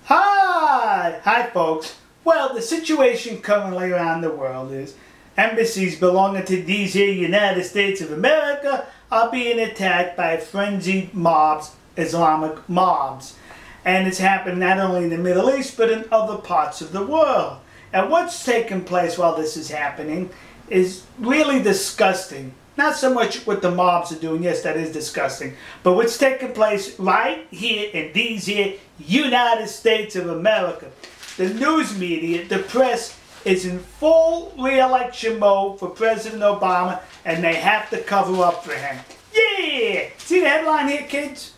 Hi folks. Well, the situation currently around the world is embassies belonging to these here United States of America are being attacked by frenzied mobs, Islamic mobs. And it's happened not only in the Middle East but in other parts of the world. And what's taking place while this is happening is really disgusting. Not so much what the mobs are doing, yes, that is disgusting, but what's taking place right here in these here United States of America. The news media, the press, is in full re-election mode for President Obama, and they have to cover up for him. Yeah! See the headline here, kids?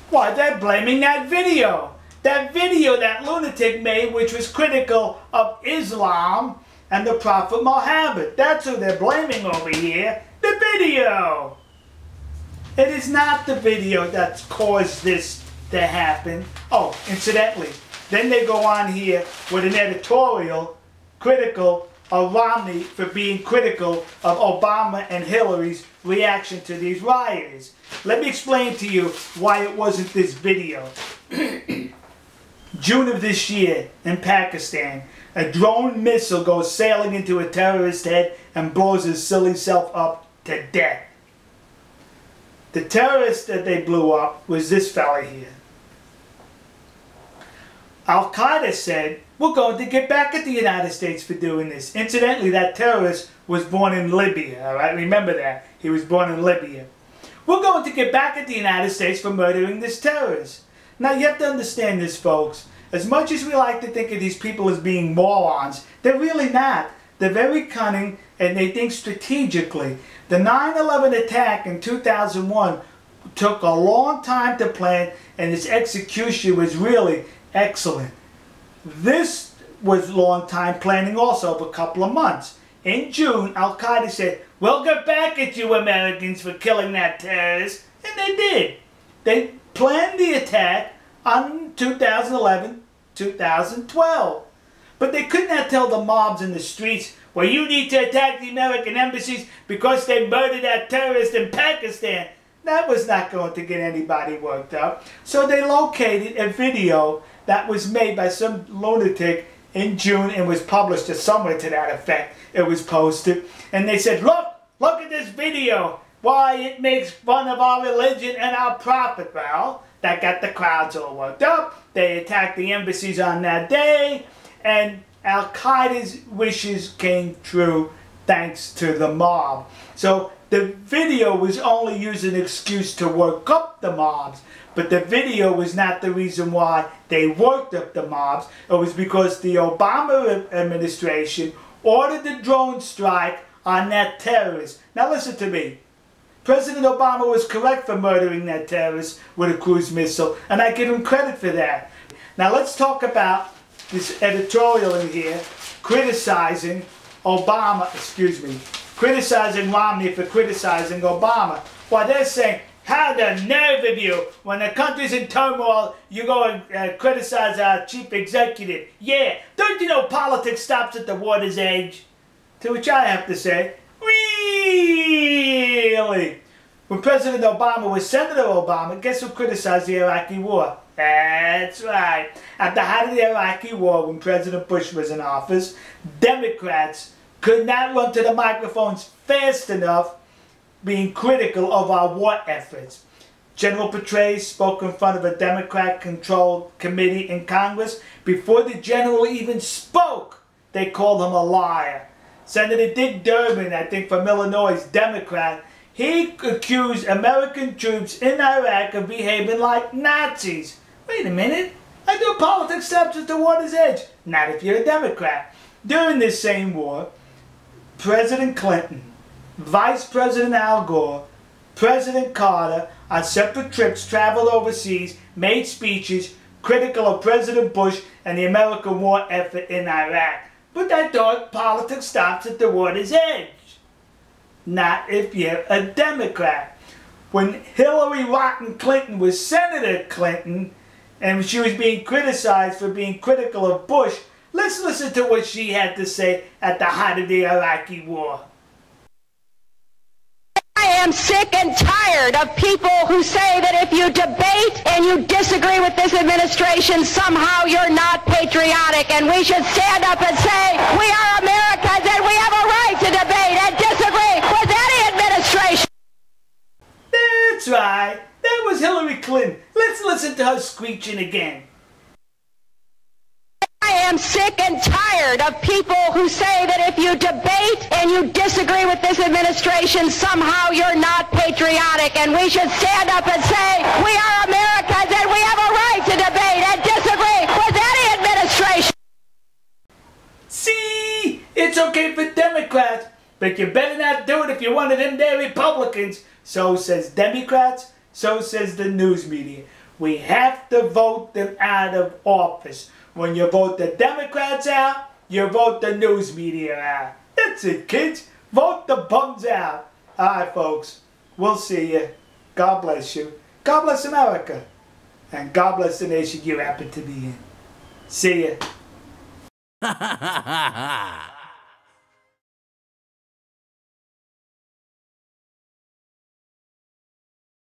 Why, they're blaming that video. That video that lunatic made, which was critical of Islam and the Prophet Muhammad. That's who they're blaming over here. The video. It is not the video that's caused this to happen. Oh, incidentally, then they go on here with an editorial critical of Romney for being critical of Obama and Hillary's reaction to these riots. Let me explain to you why it wasn't this video. June of this year in Pakistan, a drone missile goes sailing into a terrorist's head and blows his silly self up to death. The terrorist that they blew up was this fella here. Al-Qaeda said, we're going to get back at the United States for doing this. Incidentally, that terrorist was born in Libya, alright? Remember that. He was born in Libya. We're going to get back at the United States for murdering this terrorist. Now, you have to understand this, folks. As much as we like to think of these people as being morons, they're really not. They're very cunning and they think strategically. The 9/11 attack in 2001 took a long time to plan, and its execution was really excellent. This was long time planning also, of a couple of months. In June, Al-Qaeda said, we'll get back at you Americans for killing that terrorist. And they did. They planned the attack on 2011, 2012. But they could not tell the mobs in the streets, well, you need to attack the American embassies because they murdered that terrorist in Pakistan. That was not going to get anybody worked up. So they located a video that was made by some lunatic in June and was published or somewhere to that effect. It was posted. And they said, look at this video. Why, it makes fun of our religion and our prophet. Well, that got the crowds all worked up. They attacked the embassies on that day. And Al-Qaeda's wishes came true thanks to the mob. So the video was only used as an excuse to work up the mobs. But the video was not the reason why they worked up the mobs. It was because the Obama administration ordered the drone strike on that terrorist. Now listen to me. President Obama was correct for murdering that terrorist with a cruise missile, and I give him credit for that. Now let's talk about this editorial in here criticizing Obama, criticizing Romney for criticizing Obama. Why, they're saying, how the nerve of you, when the country's in turmoil, you go and criticize our chief executive. Yeah, don't you know politics stops at the water's edge? To which I have to say, really? When President Obama was Senator Obama, guess who criticized the Iraqi war? That's right. At the height of the Iraqi war, when President Bush was in office, Democrats could not run to the microphones fast enough being critical of our war efforts. General Petraeus spoke in front of a Democrat-controlled committee in Congress. Before the general even spoke, they called him a liar. Senator Dick Durbin, I think from Illinois, Democrat, he accused American troops in Iraq of behaving like Nazis. Wait a minute, I do politics stops at the water's edge. Not if you're a Democrat. During this same war, President Clinton, Vice President Al Gore, President Carter, on separate trips traveled overseas, made speeches critical of President Bush and the American war effort in Iraq. But I thought politics stops at the water's edge. Not if you're a Democrat. When Hillary Rotten Clinton was Senator Clinton, and she was being criticized for being critical of Bush, let's listen to what she had to say at the height of the Iraqi war. am sick and tired of people who say that if you debate and you disagree with this administration, somehow you're not patriotic. And we should stand up and say, we are Americans and we have a right to debate and disagree with any administration. That's right. That was Hillary Clinton. Let's listen to her screeching again. I am sick and tired of people who say that if you debate and you disagree with this administration, somehow you're not patriotic. And we should stand up and say, we are Americans and we have a right to debate and disagree with any administration. See, it's okay for Democrats, but you better not do it if you're one of them there Republicans. So says Democrats, so says the news media. We have to vote them out of office. When you vote the Democrats out, you vote the news media out. That's it, kids. Vote the bums out. All right, folks. We'll see you. God bless you. God bless America. And God bless the nation you happen to be in. See ya.